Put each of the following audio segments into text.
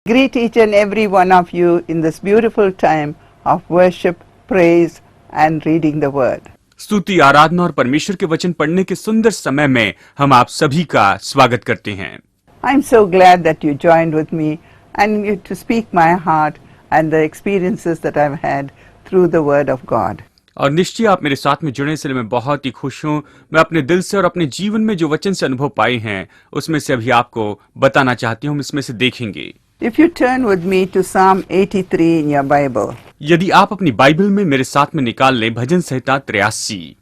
Greet each and every one of you in this beautiful time of worship, praise and reading the word. स्तुति, आराधना और परमेश्वर के वचन पढ़ने के सुंदर समय में हम आप सभी का स्वागत करते हैं। I'm so glad that you joined with me and to speak my heart and the experiences that I've had through the word of God. और निश्चय आप मेरे साथ में जुड़ने से मैं बहुत ही खुश हूँ। मैं अपने दिल से और अपने जीवन में जो वचन से अनुभव पाए हैं उसमें से अभी आपको बताना चाहती हूँ, हम इसमें से देखेंगे। If you turn with me to Psalm 83 in your Bible. यदि आप अपनी बाइबल में मेरे साथ में निकाल लें भजन संहिता 83।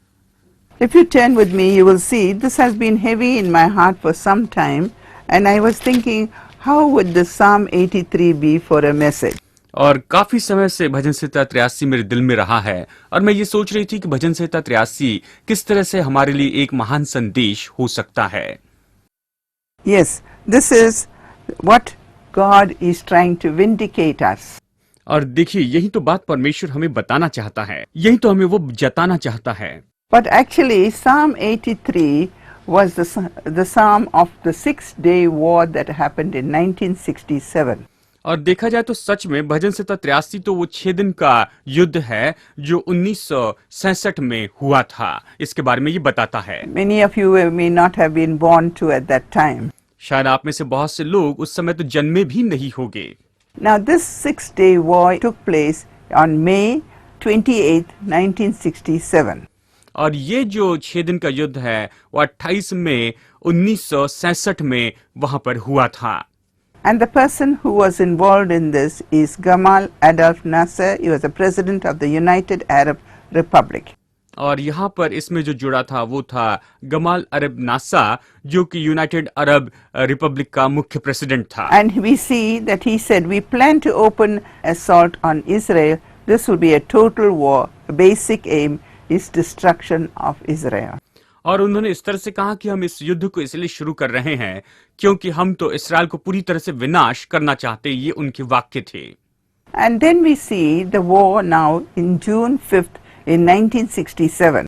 If you turn with me, you will see this has been heavy in my heart for some time, and I was thinking, how would the Psalm 83 be for a message? और काफी समय से भजन संहिता 83 मेरे दिल में रहा है और मैं ये सोच रही थी कि भजन संहिता 83 किस तरह से हमारे लिए एक महान संदेश हो सकता है। Yes, this is what God is trying to vindicate us. और देखिए यही तो बात परमेश्वर हमें बताना चाहता है, यही तो हमें वो जताना चाहता है। But actually, Psalm 83 was the psalm of the 6-day war that happened in 1967. और देखा जाए तो सच में भजन संहिता 83 तो वो 6 दिन का युद्ध है जो 1967 में हुआ था। इसके बारे में ये बताता है। Many of you may not have been born to at that time. शायद आप में से बहुत से लोग उस समय तो जन्मे भी नहीं होंगे। Now this 6-day war took place on May 28, 1967. और ये जो 6 दिन का युद्ध है वो 28 मई 1967 में वहां पर हुआ था। And the person who was involved in this is Gamal Adolf Nasser. He was the president of the United Arab Republic. और यहाँ पर इसमें जो जुड़ा था वो था गमाल अरब नासा, जो कि यूनाइटेड अरब रिपब्लिक का मुख्य प्रेसिडेंट था। And we see that he said, we plan to open assault on Israel. This will be a total war. The basic aim is destruction of Israel. और उन्होंने इस तरह से कहा कि हम इस युद्ध को इसलिए शुरू कर रहे हैं क्योंकि हम तो इस्राएल को पूरी तरह से विनाश करना चाहते, ये उनके वाक्य थे। And then we see the war now in June 5th in 1967.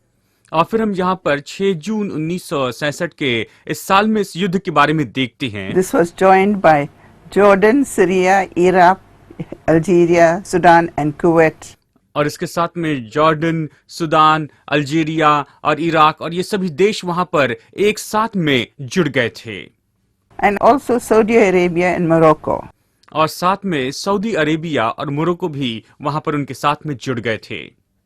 और फिर हम यहाँ पर 6 जून 1967 के इस साल में इस युद्ध के बारे में देखते हैं। This was joined by Jordan, Syria, Iraq, Algeria, Sudan and Kuwait. और इसके साथ में जॉर्डन, सुदान, अल्जीरिया और इराक और ये सभी देश वहां पर एक साथ में जुड़ गए थे। And also Saudi Arabia and Morocco. और साथ में सऊदी अरेबिया और मोरक्को भी वहां पर उनके साथ में जुड़ गए थे।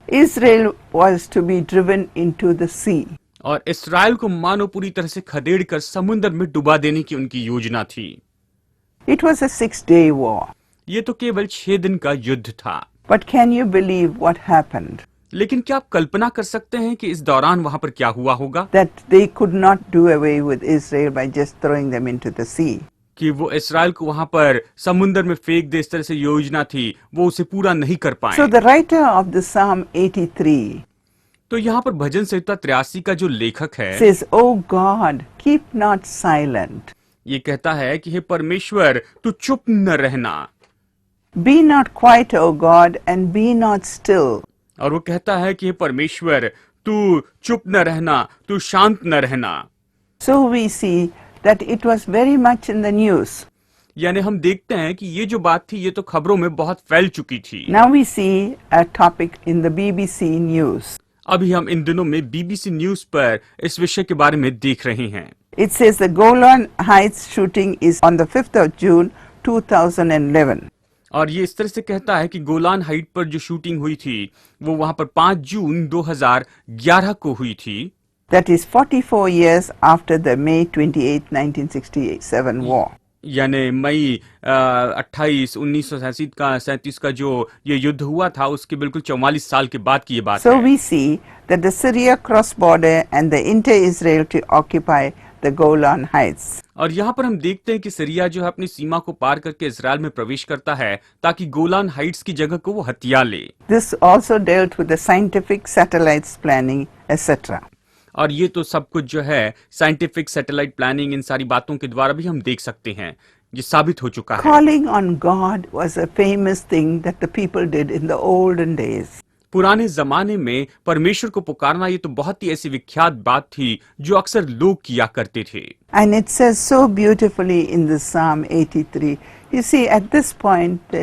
Israel was to be driven into the sea. और इस्राएल को मानो पूरी तरह से खदेड़ कर समुद्र में डुबा देने की उनकी योजना थी। It was a 6-day war. ये तो केवल 6 दिन का युद्ध था। But can you believe what happened? लेकिन क्या आप कल्पना कर सकते हैं कि इस दौरान वहां पर क्या हुआ होगा? That they could not do away with Israel by just throwing them into the sea. कि वो इस्राएल को वहां पर समुद्र में फेंक दे, इस तरह से योजना थी, वो उसे पूरा नहीं कर पाए। So the writer of the Psalm 83 तो यहाँ पर भजन संहिता 83 का जो लेखक है says, "Oh God, keep not silent. ये कहता है कि हे परमेश्वर तू चुप न रहना। Be not quiet, O God, and be not still." और वो कहता है कि हे परमेश्वर तू चुप न रहना, तू शांत न रहना। So we see that it was very much in the news. यानी हम देखते हैं कि ये जो बात थी ये तो खबरों में बहुत फैल चुकी थी। Now we see a topic in the BBC News. अभी हम इन दिनों में बीबीसी न्यूज पर इस विषय के बारे में देख रहे हैं। It says the Golan Heights shooting is on the 5th of June 2011. और ये इस तरह से कहता है कि गोलान हाइट पर जो शूटिंग हुई थी वो वहां पर 5 जून 2011 को हुई थी। That is 44 years after the May 28, 1967 war. यानी मई 28 1937 का जो ये युद्ध हुआ था उसके बिल्कुल 44 साल के बाद की ये बात So है। we see that the Syria cross border and the inter-Israel to occupy the Golan Heights. और यहाँ पर हम देखते हैं कि सीरिया जो है अपनी सीमा को पार करके इजराइल में प्रवेश करता है ताकि गोलान हाइट्स की जगह को वो हथिया ले। This also dealt with the scientific satellites planning, etc. और ये तो सब कुछ जो है साइंटिफिक सैटेलाइट प्लानिंग इन सारी बातों के द्वारा भी हम देख सकते हैं, ये साबित हो चुका है। Calling on God was a famous thing that the people did in the olden days. पुराने जमाने में परमेश्वर को पुकारना ये तो बहुत ही ऐसी विख्यात बात थी जो अक्सर लोग किया करते थे। And it says so beautifully in the Psalm 83. You see, at this point,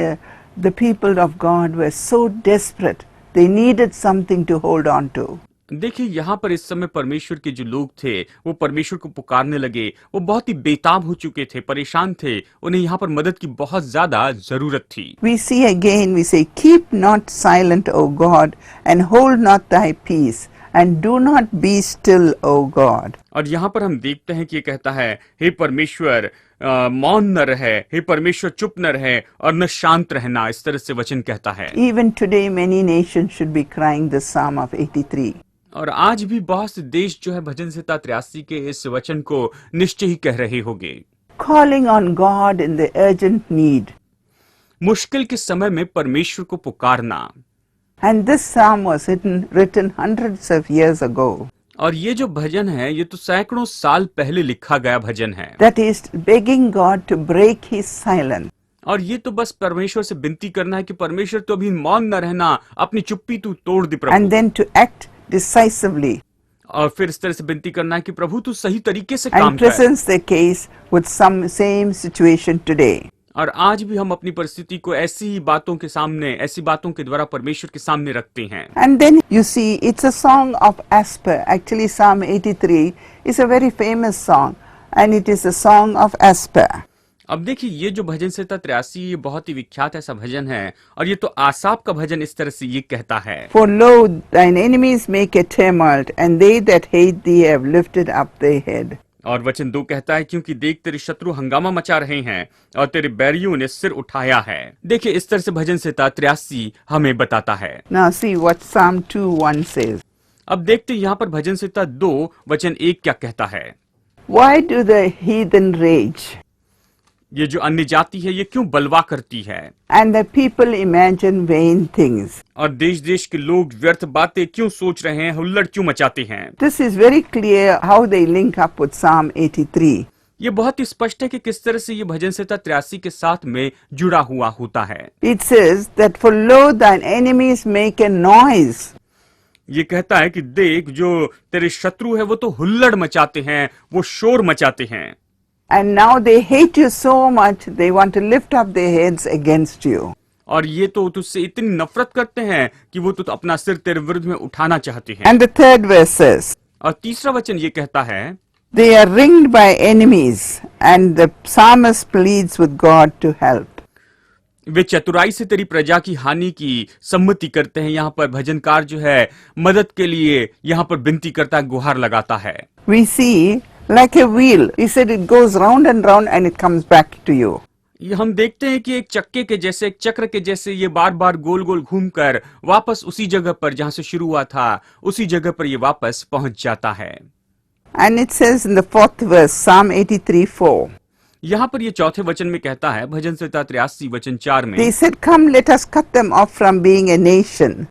the people of God were so desperate. They needed something to hold on to. देखिए यहाँ पर इस समय परमेश्वर के जो लोग थे वो परमेश्वर को पुकारने लगे। वो बहुत ही बेताब हो चुके थे, परेशान थे, उन्हें यहाँ पर मदद की बहुत ज्यादा जरूरत थी। We see again, we say, keep not silent, O God, and hold not thy peace, and do not be still, O God. और यहाँ पर हम देखते हैं कि ये कहता है, हे परमेश्वर मौन न रहे, हे परमेश्वर चुप न रहे और न शांत रहना। इस तरह से वचन कहता है। Even today, many nations should be crying the Psalm of 83. और आज भी बहुत से देश जो है भजन संहिता 83 के इस वचन को निश्चय ही कह रहे होंगे। Calling on God in the urgent need. मुश्किल के समय में परमेश्वर को पुकारना। And this psalm was written hundreds of years ago. और ये जो भजन है ये तो सैकड़ों साल पहले लिखा गया भजन है। That is begging God to break his silence. और ये तो बस परमेश्वर से विनती करना है कि परमेश्वर तो अभी मौन न रहना, अपनी चुप्पी तू तोड़ दे प्रभु। And then to act decisively. और फिर इस तरह से विनती करना है कि प्रभु तू सही तरीके से काम And कर। presents the case with some same situation today. और आज भी हम अपनी परिस्थिति को ऐसी ही बातों के सामने, ऐसी बातों के द्वारा परमेश्वर के सामने रखते हैं। And then you see, it's a song of Asper. Actually, Psalm 83 is a very famous song, and it is a song of Asper. अब देखिए ये जो भजन संहिता 83 ये बहुत ही विख्यात ऐसा भजन है और ये तो आसाप का भजन इस तरह से ये कहता है। For lo, thine enemies make a tumult, and they that hate thee have lifted up their head. और वचन 2 कहता है, क्योंकि देख तेरे शत्रु हंगामा मचा रहे हैं और तेरे बैरियों ने सिर उठाया है। देखिए इस तरह से भजन संहिता 83 हमें बताता है। Now see what Psalm 2:1 says. अब देखते हैं यहाँ पर भजन संहिता 2 वचन 1 क्या कहता है। Why do the heathen rage, ये जो अन्य जाति है ये क्यों बलवा करती है and the people imagine vain things? और देश देश के लोग व्यर्थ बातें क्यों सोच रहे हैं, हुल्लड़ क्यों मचाते हैं। This is very clear how they link up with Psalm 83. ये बहुत ही स्पष्ट है कि किस तरह से ये भजन संहिता 83 के साथ में जुड़ा हुआ होता है। It says that for lo, thine enemies make a noise. ये कहता है कि देख जो तेरे शत्रु है वो तो हुल्लड़ मचाते हैं, वो शोर मचाते हैं। And now they hate you so much, they want to lift up their heads against you. और ये तो तुझसे इतनी नफरत करते हैं कि वो तो अपना सिर तेरे विरुद्ध में उठाना चाहते हैं। And the third verse says, और तीसरा वचन ये कहता है, they are ringed by enemies, and the psalmist pleads with God to help. वे चतुराई से तेरी प्रजा की हानि की सम्मति करते हैं। यहाँ पर भजनकार जो है मदद के लिए यहाँ पर विनती करता है, गुहार लगाता है। We see like a wheel. He said it goes round and round and it comes back to you. ये हम देखते हैं कि एक चक्के के जैसे, एक चक्र के जैसे ये बार बार गोल गोल घूमकर वापस उसी जगह पर जहां से शुरू हुआ था उसी जगह पर ये वापस पहुंच जाता है। And it says in the fourth verse, Psalm 83:4. यहाँ पर ये चौथे वचन में कहता है, भजन संहिता 83 वचन 4 में, They said, come, let us cut them off from being a nation,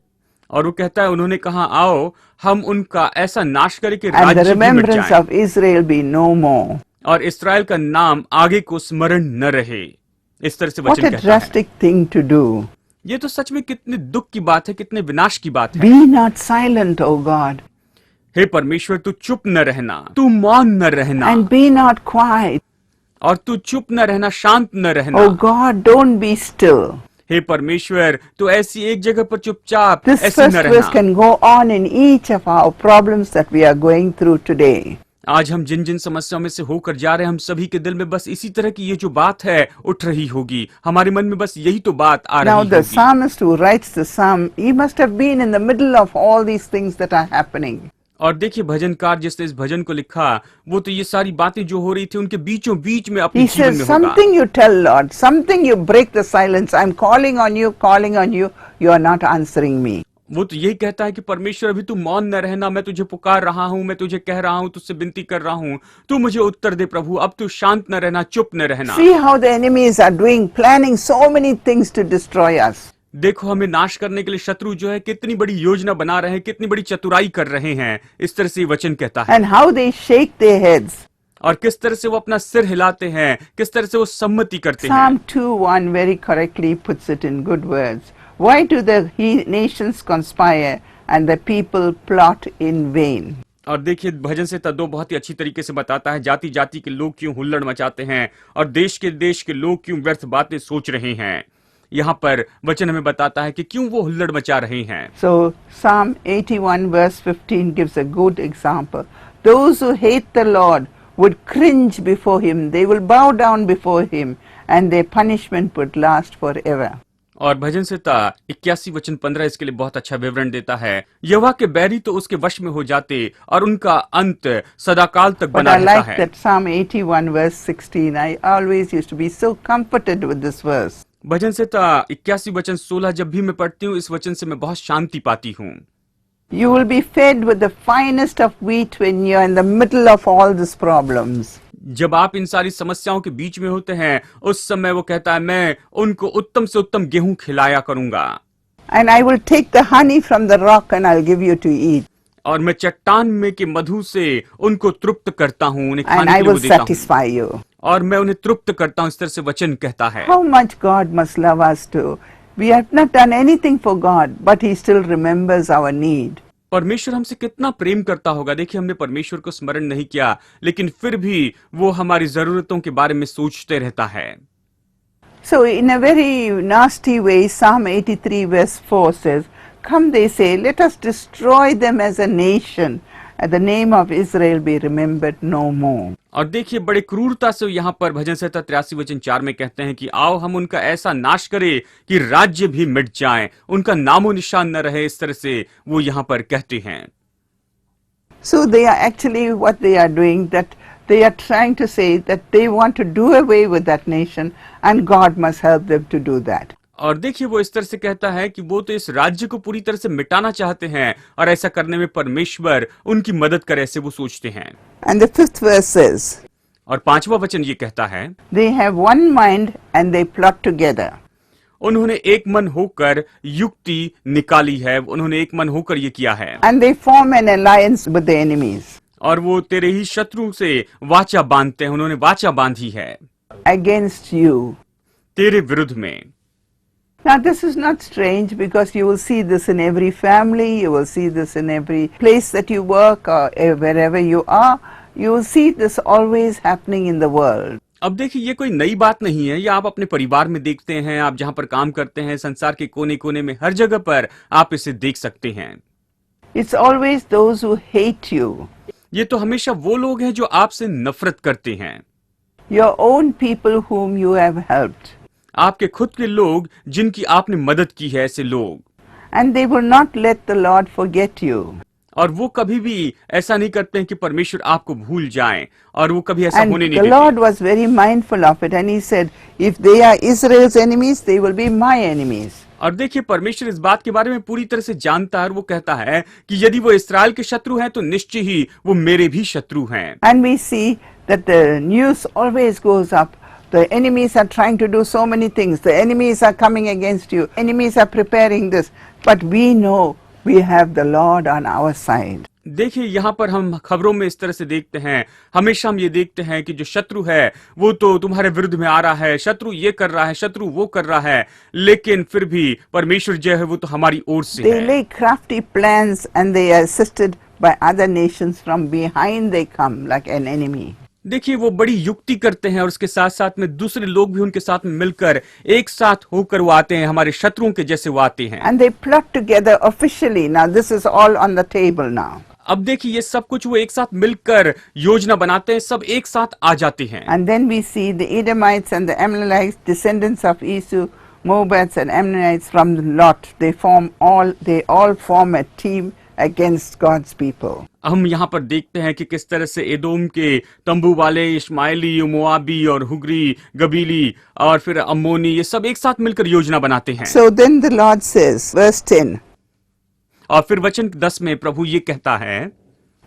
और वो कहता है, उन्होंने कहा आओ हम उनका ऐसा नाश करें कि and the राज्य भी मिट remembrance जाए of Israel be no more. और इस्राएल का नाम आगे को स्मरण न रहे। इस तरह से What वचन a कहता है। drastic thing to do. ये तो सच में कितने दुख की बात है, कितने विनाश की बात है। Be not silent, O God, हे परमेश्वर तू चुप न रहना, तू मौन न रहना, and be not quiet. और तू चुप न रहना, शांत न रहना। O God, don't be still. हे परमेश्वर तू ऐसी एक जगह पर चुपचाप This ऐसे न first verse रहना। can go on in each of our problems that we are going through today. आज हम जिन जिन समस्याओं में से होकर जा रहे हैं, हम सभी के दिल में बस इसी तरह की ये जो बात है उठ रही होगी। हमारे मन में बस यही तो बात आ Now रही the होगी। psalmist who writes the psalm, he must have been in the middle of all these things that are happening. और देखिए भजनकार जिसने इस भजन को लिखा वो तो ये सारी बातें जो हो रही थी उनके बीचों बीच में अपने He जीवन says, में होगा। something you tell Lord, something you break the silence. I'm calling on you, you are not answering me. वो तो यही कहता है कि परमेश्वर अभी तू मौन न रहना, मैं तुझे पुकार रहा हूँ, मैं तुझे कह रहा हूँ, तुझसे विनती कर रहा हूँ, तू मुझे उत्तर दे प्रभु, अब तू शांत न रहना, चुप न रहना। See how the enemies are doing, planning so many things to destroy us. देखो हमें नाश करने के लिए शत्रु जो है कितनी बड़ी योजना बना रहे हैं, कितनी बड़ी चतुराई कर रहे हैं। इस तरह से ये वचन कहता है। And how they shake their heads. और किस तरह से वो अपना सिर हिलाते हैं, किस तरह से वो सम्मति करते हैं। Psalm 2:1 very correctly puts it in good words. Why do the nations conspire and the people plot in vain? और देखिए भजन संहिता 2 बहुत ही अच्छी तरीके से बताता है जाति जाति के लोग क्यों हुल्लड़ मचाते हैं और देश के लोग क्यों व्यर्थ बातें सोच रहे हैं। यहाँ पर वचन हमें बताता है कि क्यों वो हुल्लड़ मचा रहे हैं। So Psalm 81 verse 15 gives a good example. Those who hate the Lord would cringe before him, they will bow down before him, and their punishment would last forever. और भजन संहिता 81 वचन 15 इसके लिए बहुत अच्छा विवरण देता है। यहोवा के बैरी तो उसके वश में हो जाते और उनका अंत सदाकाल तक But बना I रहता like है। that Psalm 81 verse 16. I always used to be so comforted with this verse. भजन संहिता 81 वचन 16 जब भी मैं पढ़ती हूँ इस वचन से मैं बहुत शांति पाती हूँ। You will be fed with the finest of wheat when you're in the middle of all these problems. जब आप इन सारी समस्याओं के बीच में होते हैं उस समय वो कहता है मैं उनको उत्तम से उत्तम गेहूं खिलाया करूंगा। And I will take the honey from the rock and I'll give you to eat. और मैं चट्टान में के मधु से उनको तृप्त करता हूँ, उन्हें And खाने I के लिए वो will देता हूँ satisfy you. और मैं उन्हें तृप्त करता हूँ। इस तरह से वचन कहता है। How much God must love us too. We have not done anything for God, but He still remembers our need. परमेश्वर हमसे कितना प्रेम करता होगा। देखिए हमने परमेश्वर को स्मरण नहीं किया लेकिन फिर भी वो हमारी जरूरतों के बारे में सोचते रहता है। So in a very nasty way, Psalm 83 verse 4 says, Come, they say, let us destroy them as a nation, and the name of Israel be remembered no more. और देखिए बड़े क्रूरता से यहाँ पर भजन संहिता 83 वचन 4 में कहते हैं कि आओ हम उनका ऐसा नाश करें कि राज्य भी मिट जाए, उनका नामो निशान न रहे। इस तरह से वो यहाँ पर कहते हैं। So they are actually what they are doing, that they are trying to say that they want to do away with that nation and God must help them to do that. और देखिए वो इस तरह से कहता है कि वो तो इस राज्य को पूरी तरह से मिटाना चाहते हैं और ऐसा करने में परमेश्वर उनकी मदद करे, ऐसे वो सोचते हैं। And the 5th verse says, और 5वां वचन ये कहता है They have one mind and they plot together. उन्होंने एक मन होकर युक्ति निकाली है, उन्होंने एक मन होकर ये किया है। And they form an alliance with the enemies और वो तेरे ही शत्रु से वाचा बांधते हैं, उन्होंने वाचा बांधी है against you. तेरे विरुद्ध में। Now this is not strange because you will see this in every family, you will see this in every place that you work or wherever you are. You will see this always happening in the world. अब देखिए ये कोई नई बात नहीं है, ये आप अपने परिवार में देखते हैं, आप जहां पर काम करते हैं, संसार के कोने कोने में हर जगह पर आप इसे देख सकते हैं। It's always those who hate you. ये तो हमेशा वो लोग हैं जो आपसे नफरत करते हैं। Your own people whom you have helped. आपके खुद के लोग जिनकी आपने मदद की है, ऐसे लोग। And they will not let the Lord forget you. और वो कभी भी ऐसा नहीं करते हैं कि परमेश्वर आपको भूल जाएं, और वो कभी ऐसा And होने नहीं the देते। Lord was very mindful of it and He said, if they are Israel's enemies, they will be my enemies. और देखिए परमेश्वर इस बात के बारे में पूरी तरह से जानता है और वो कहता है कि यदि वो इस्राएल के शत्रु हैं तो निश्चय ही वो मेरे भी शत्रु हैं। And we see that the news always goes up. The enemies are trying to do so many things. The enemies are coming against you. Enemies are preparing this. But we know we have the Lord on our side. देखिए यहाँ पर हम खबरों में इस तरह से देखते हैं, हमेशा हम ये देखते हैं कि जो शत्रु है वो तो तुम्हारे विरुद्ध में आ रहा है, शत्रु ये कर रहा है, शत्रु वो कर रहा है, लेकिन फिर भी परमेश्वर जो है वो तो हमारी ओर से They है। lay crafty plans and they are assisted by other nations. From behind they come like an enemy. देखिए वो बड़ी युक्ति करते हैं और उसके साथ साथ में दूसरे लोग भी उनके साथ में मिलकर एक साथ होकर वो आते हैं, हमारे शत्रुओं के जैसे वो आते हैं। And they plot together officially. Now this is all on the table now. अब देखिए ये सब कुछ वो एक साथ मिलकर योजना बनाते हैं, सब एक साथ आ जाते हैं। And then we see the Edomites and the Amalekites, descendants of Esau, Moabites and Ammonites from Lot. They all form a team against God's people. हम यहाँ पर देखते हैं कि किस तरह से एदोम के तंबू वाले, इश्माइली, मोआबी और हुगरी, गबीली और फिर अम्मोनी, ये सब एक साथ मिलकर योजना बनाते हैं। So then the Lord says, verse 10, और फिर वचन 10 में प्रभु ये कहता है,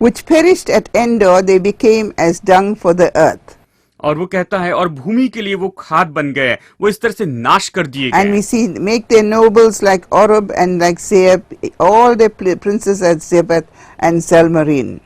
which perished at Endor, they became as dung for the earth. और वो कहता है और भूमि के लिए वो खाद बन गए, वो इस तरह से नाश कर दिए And गए। we see, make their nobles like Oreb and like Zeeb, all their princes as Zebath and Zalmarin.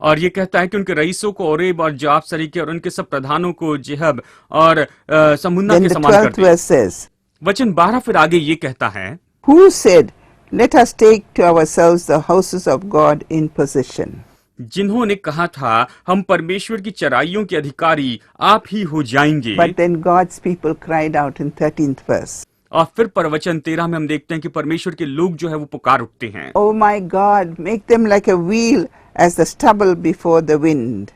और ये कहता है कि उनके रईसों को ओरेब और जाब सरीके और उनके सब प्रधानों को जेहब और समुन्ना Then के the समान कर 12th दिया। verse says, वचन 12 फिर आगे ये कहता है, Who said, let us take to ourselves the houses of God in possession? जिन्होंने कहा था हम परमेश्वर की चराइयों के अधिकारी आप ही हो जाएंगे। But then God's people cried out in 13th verse. और फिर प्रवचन 13 में हम देखते हैं कि परमेश्वर के लोग जो है वो पुकार उठते हैं, Oh my God, make them like a wheel as the stubble before the wind.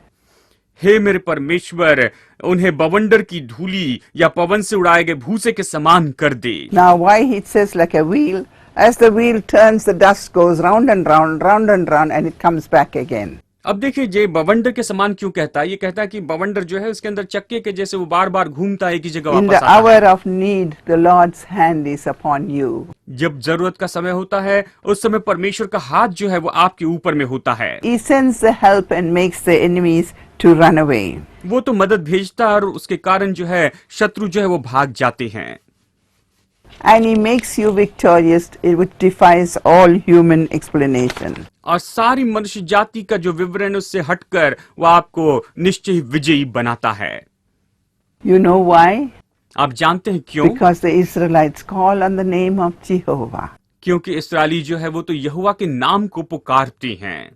हे मेरे परमेश्वर, उन्हें बवंडर की धूली या पवन से उड़ाए गए भूसे के समान कर दे। Now why it says like a wheel? As the wheel turns, the dust goes round and round, round and round, and it comes back again. अब देखिए जे बवंडर के समान क्यों कहता है, ये कहता है कि बवंडर जो है उसके अंदर चक्के के जैसे वो बार बार घूमता है, एक ही जगह In वापस the आता है। hour of need, the Lord's hand is upon you. जब जरूरत का समय होता है उस समय परमेश्वर का हाथ जो है वो आपके ऊपर में होता है। He sends the help and makes the enemies to run away. वो तो मदद भेजता है और उसके कारण जो है शत्रु जो है वो भाग जाते हैं। And he makes you victorious, which defies all human explanation. और सारी मनुष्य जाति का जो विवरण उससे हटकर वो आपको निश्चय ही विजयी बनाता है। You know why? आप जानते हैं क्यों? Because the Israelites call on the name of Jehovah. क्योंकि इस्राएली जो है वो तो यहोवा के नाम को पुकारते हैं।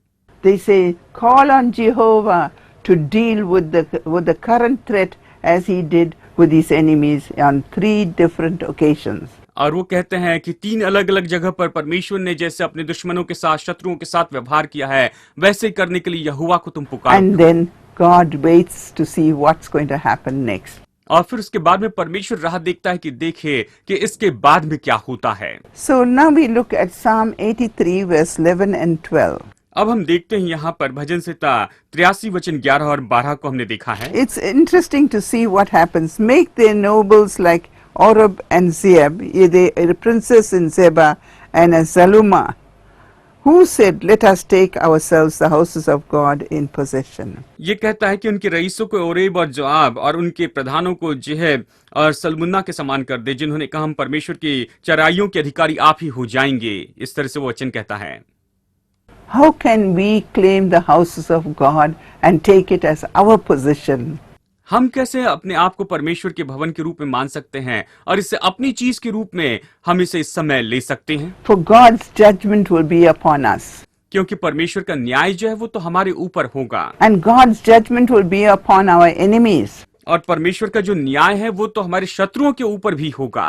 They say, call on Jehovah to deal with the current threat as he did with his enemies on 3 different occasions. और वो कहते हैं कि 3 अलग अलग जगह पर परमेश्वर ने जैसे अपने दुश्मनों के साथ शत्रुओं के साथ व्यवहार किया है वैसे ही करने के लिए यहोवा को तुम पुकारो। And then God waits to see what's going to happen next. और फिर उसके बाद में परमेश्वर राह देखता है कि देखे कि इसके बाद में क्या होता है। So now we look at Psalm 83 verse 11 and 12. अब हम देखते हैं यहाँ पर भजन संहिता 83 वचन 11 और 12 को हमने देखा है। It's interesting to see what happens. Make their nobles like Oreb and Zeeb, the princes in Zeba and Zaluma, who said, let us take ourselves the houses of God in possession. ये कहता है कि उनके रईसों को Oreb और जोआब और उनके प्रधानों को जेहब और सलमुन्ना के समान कर दे, जिन्होंने कहा हम परमेश्वर की चराइयों के अधिकारी आप ही हो जाएंगे। इस तरह से वो वचन कहता है। How can we claim the houses of God and take it as our possession? हम कैसे अपने आप को परमेश्वर के भवन के रूप में मान सकते हैं और इसे अपनी चीज के रूप में हम इसे इस समय ले सकते हैं? For God's judgment will be upon us. क्योंकि परमेश्वर का न्याय जो है वो तो हमारे ऊपर होगा। And God's judgment will be upon our enemies. और परमेश्वर का जो न्याय है वो तो हमारे शत्रुओं के ऊपर भी होगा।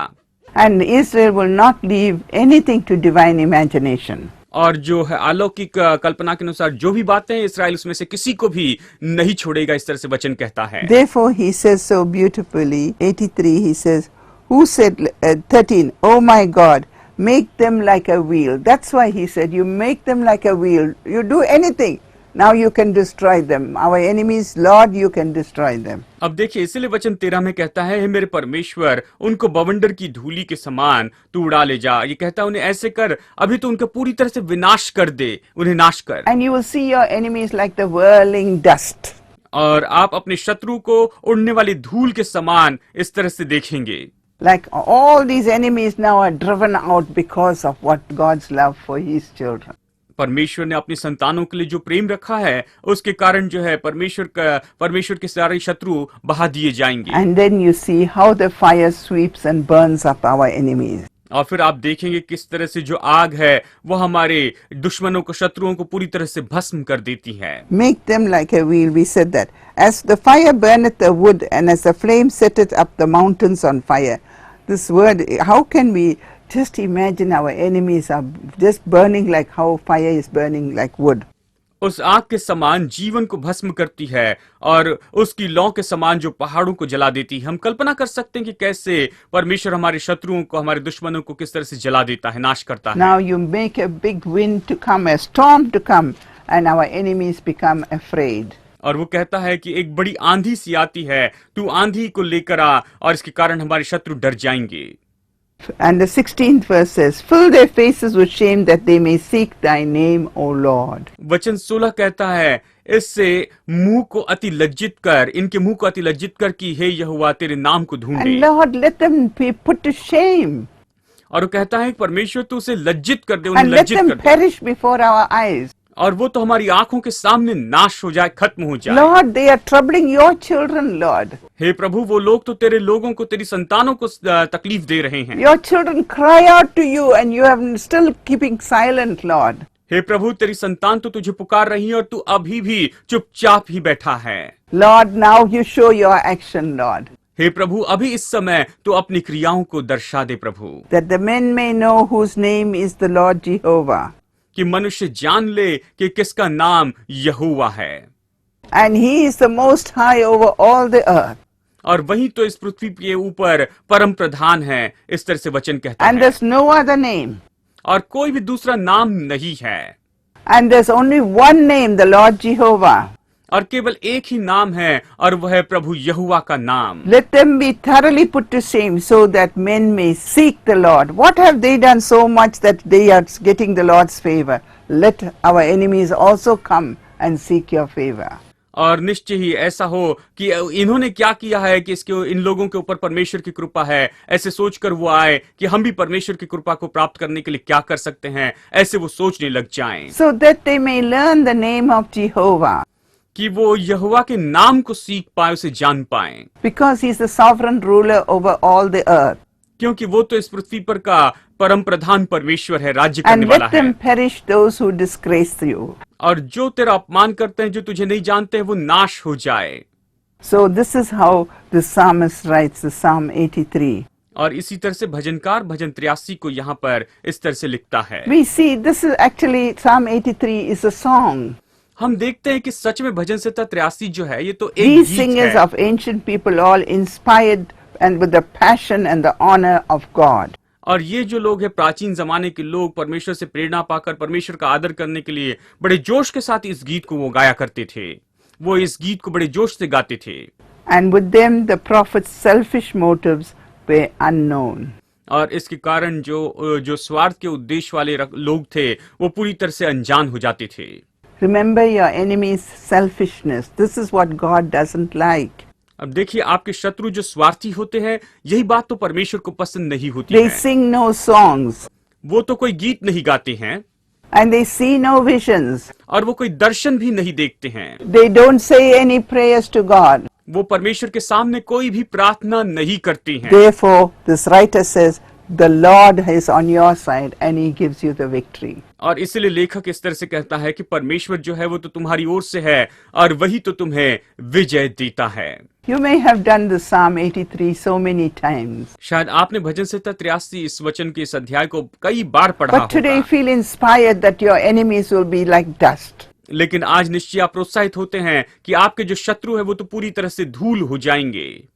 And Israel will not leave anything to divine imagination. और जो है अलौकिक कल्पना के अनुसार जो भी बातें हैं इसराइल उसमें से किसी को भी नहीं छोड़ेगा, इस तरह से वचन कहता है। Therefore he says so beautifully, 83 he says, who said, 13, oh my God, make them like a wheel. That's why he said, you make them like a wheel. You do anything. Now you can destroy them. Our enemies, Lord, you can destroy them. अब देखिए इसलिए वचन 13 में कहता है, हे मेरे परमेश्वर, उनको बवंडर की धूली के समान तू उड़ा ले जा। ये कहता है उन्हें ऐसे कर, अभी तो उनका पूरी तरह से विनाश कर दे, उन्हें नाश कर। And you will see your enemies like the whirling dust. और आप अपने शत्रु को उड़ने वाली धूल के समान इस तरह से देखेंगे। Like all these enemies now are driven out because of what God's love for his children. परमेश्वर ने अपनी संतानों के लिए जो प्रेम रखा है उसके कारण जो है परमेश्वर के सारे शत्रु बहा दिए जाएंगे। And then you see how the fire sweeps and burns up our enemies. और फिर आप देखेंगे किस तरह से जो आग है वो हमारे दुश्मनों को शत्रुओं को पूरी तरह से भस्म कर देती है। Make them like a wheel, we said that. As the fire burneth the wood and as the flame setteth up the mountains on fire. This word, how can we just imagine our enemies are just burning like how fire is burning like wood. उस आग के समान जीवन को भस्म करती है और उसकी लौ के समान जो पहाड़ों को जला देती है। हम कल्पना कर सकते हैं कि कैसे परमेश्वर हमारे शत्रुओं को, हमारे दुश्मनों को किस तरह से जला देता है, नाश करता है। Now you make a big wind to come, a storm to come, and our enemies become afraid. और वो कहता है कि एक बड़ी आंधी सी आती है, तू आंधी को लेकर आ और इसके कारण हमारे शत्रु डर जाएंगे। And the 16th verse says, fill their faces with shame that they may seek thy name, O Lord. वचन 16 कहता है, इससे मुंह को अति लज्जित कर, इनके मुंह को अति लज्जित कर कि हे यहोवा तेरे नाम को ढूंढे। And Lord, let them be put to shame. और वो कहता है परमेश्वर तू उसे लज्जित कर दे, उन्हें And let लज्जित them कर दे perish before our eyes. और वो तो हमारी आंखों के सामने नाश हो जाए, खत्म हो जाए। Lord, they are troubling your children, Lord. हे प्रभु, वो लोग तो तेरे लोगों को, तेरी संतानों को तकलीफ दे रहे हैं। Your children cry out to you and you have still keeping silent, Lord. हे प्रभु, तेरी संतान तो तुझे पुकार रही है और तू अभी भी चुपचाप ही बैठा है। Lord, now you show your action, Lord, हे प्रभु, अभी इस समय तू अपनी क्रियाओं को दर्शा दे प्रभु, that the men may know whose name is the Lord Jehovah, कि मनुष्य जान ले कि किसका नाम यहोवा है, and he is the most high over all the earth, और वही तो इस पृथ्वी के ऊपर परम प्रधान है। इस तरह से वचन कहता and है, there's no other name, और कोई भी दूसरा नाम नहीं है, and there's only one name, the Lord Jehovah. और केवल एक ही नाम है, और वह है प्रभु यहोवा का नाम। Let them be thoroughly put to shame so that men may seek the Lord. What have they done so much that they are getting the Lord's favor? Let our enemies also come and seek your favor. और निश्चय ही ऐसा हो कि इन्होंने क्या किया है कि इसके इन लोगों के ऊपर परमेश्वर की कृपा है, ऐसे सोचकर वो आए कि हम भी परमेश्वर की कृपा को प्राप्त करने के लिए क्या कर सकते हैं, ऐसे वो सोचने लग जाएं So that they may learn the name of Jehovah, कि वो यहोवा के नाम को सीख पाए, उसे जान पाए, because he is the sovereign ruler over all the earth. क्योंकि वो तो इस पृथ्वी पर का परम प्रधान परमेश्वर है, राज्य करने And वाला let है। them perish those who disgrace you. और जो तेरा अपमान करते हैं, जो तुझे नहीं जानते हैं, वो नाश हो जाए। So this is how the psalmist writes the Psalm 83. और इसी तरह से भजनकार भजन 83 को यहाँ पर इस तरह से लिखता है। We see this is actually Psalm 83 is a song. हम देखते हैं कि सच में भजन संहिता 83 जो है, ये तो एक These गीत singers है। of ancient people all inspired and with the passion and the honor of God. और ये जो लोग हैं, प्राचीन जमाने के लोग, परमेश्वर से प्रेरणा पाकर परमेश्वर का आदर करने के लिए बड़े जोश के साथ इस गीत को वो गाया करते थे। वो इस गीत को बड़े जोश से गाते थे। And with them the prophet's selfish motives were unknown. और इसके कारण जो स्वार्थ के उद्देश्य वाले लोग थे, वो पूरी तरह से अनजान हो जाते थे। Remember your enemy's selfishness. This is what God doesn't like. अब देखिए, आपके शत्रु जो स्वार्थी होते हैं, यही बात तो परमेश्वर को पसंद नहीं होती They है। sing no songs वो तो कोई गीत नहीं गाते हैं, and they see no visions. और वो कोई दर्शन भी नहीं देखते हैं। They don't say any prayers to God. वो परमेश्वर के सामने कोई भी प्रार्थना नहीं करती हैं। Therefore, this writer says, the Lord is on your side and he gives you the victory. और इसलिए लेखक इस तरह से कहता है कि परमेश्वर जो है वो तो तुम्हारी ओर से है, और वही तो तुम्हें विजय देता है। You may have done the Psalm 83 so many times, शायद आपने भजन संहिता 83 इस वचन के इस अध्याय को कई बार पढ़ा but today होगा, feel inspired that your enemies will be like dust. लेकिन आज निश्चय आप प्रोत्साहित होते हैं कि आपके जो शत्रु है वो तो पूरी तरह से धूल हो जाएंगे,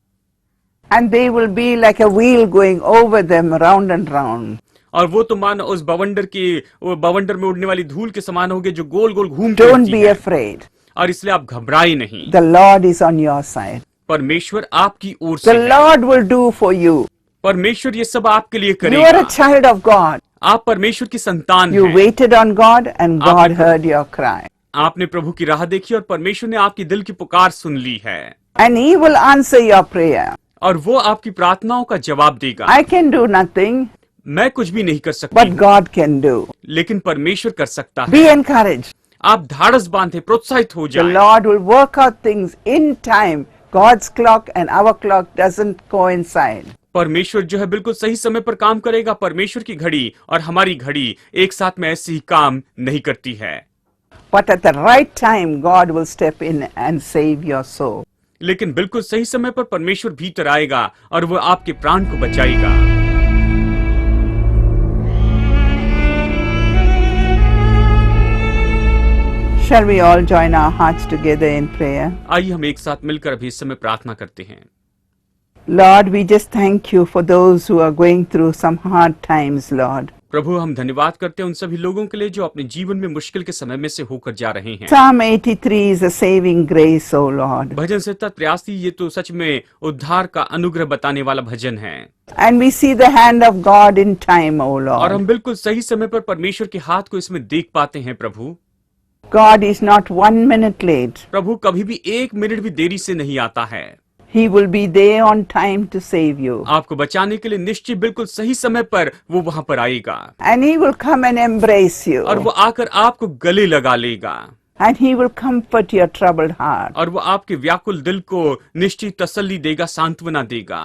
And they will be like a wheel going over them round and round. और वो तो मानो उस बवंडर में उड़ने वाली धूल के समान होंगे जो गोल गोल घूमती Don't रहती be है। afraid. और इसलिए आप घबराए नहीं, The Lord is on your side. परमेश्वर आपकी ओर से The है। Lord will do for you. परमेश्वर ये सब आपके लिए You are करेगा। a child of God. आप परमेश्वर की संतान You हैं। waited on God and God आपने- heard your cry. आपने प्रभु की राह देखी और परमेश्वर ने आपकी दिल की पुकार सुन ली है, And he will answer your prayer. और वो आपकी प्रार्थनाओं का जवाब देगा। I can do nothing, मैं कुछ भी नहीं कर सकती, but God can do. लेकिन परमेश्वर कर सकता है। Be encouraged. आप धाड़स बांधे, प्रोत्साहित हो The जाएं। Lord will work out things in time. God's clock and our clock doesn't coincide. परमेश्वर जो है बिल्कुल सही समय पर काम करेगा। परमेश्वर की घड़ी और हमारी घड़ी एक साथ में ऐसे ही काम नहीं करती है, But at the right time, God will step in and save your soul. लेकिन बिल्कुल सही समय पर परमेश्वर भीतर आएगा और वो आपके प्राण को बचाएगा। Shall we all join our hearts together in prayer? आइए हम एक साथ मिलकर अभी इस समय प्रार्थना करते हैं। Lord, we just thank you for those who are going through some hard times, Lord. प्रभु, हम धन्यवाद करते हैं उन सभी लोगों के लिए जो अपने जीवन में मुश्किल के समय में से होकर जा रहे हैं। Psalm 83 is a saving grace, O Lord. भजन संहिता 83 ये तो सच में उद्धार का अनुग्रह बताने वाला भजन है, And we see the hand of God in time, O और हम Lord. बिल्कुल सही समय पर परमेश्वर के हाथ को इसमें देख पाते हैं। प्रभु, God is not 1 minute late. प्रभु कभी भी 1 मिनट भी देरी से नहीं आता है। He will be there on time to save you. आपको बचाने के लिए निश्चय बिल्कुल सही समय पर वो वहां पर आएगा And He will come and embrace you. और वो आकर आपको गले लगा लेगा And He will comfort your troubled heart. और वो आपके व्याकुल दिल को निश्चय तसल्ली देगा, सांत्वना देगा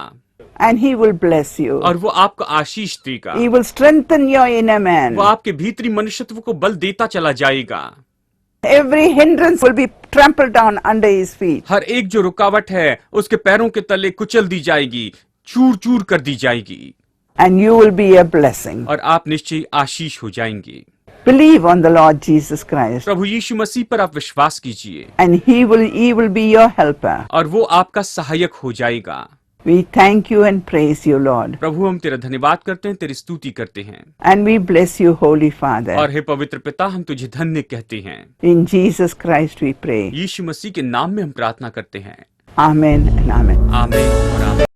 And He will bless you. और वो आपको आशीष देगा। He will strengthen your inner man. वो आपके भीतरी मनुष्यत्व को बल देता चला जाएगा। Every hindrance will be trampled down under His feet. हर एक जो रुकावट है उसके पैरों के तले कुचल दी जाएगी, चूर चूर कर दी जाएगी And you will be a blessing. और आप निश्चय आशीष हो जाएंगे। Believe on the Lord Jesus Christ. प्रभु यीशु मसीह पर आप विश्वास कीजिए And He will be your helper. और वो आपका सहायक हो जाएगा। We thank you and praise you, Lord. प्रभु हम तेरा धन्यवाद करते हैं, तेरी स्तुति करते हैं And we bless you, Holy Father. और हे पवित्र पिता हम तुझे धन्य कहते हैं। In Jesus Christ we pray. यीशु मसीह के नाम में हम प्रार्थना करते हैं। Amen and amen. आमीन और आमीन।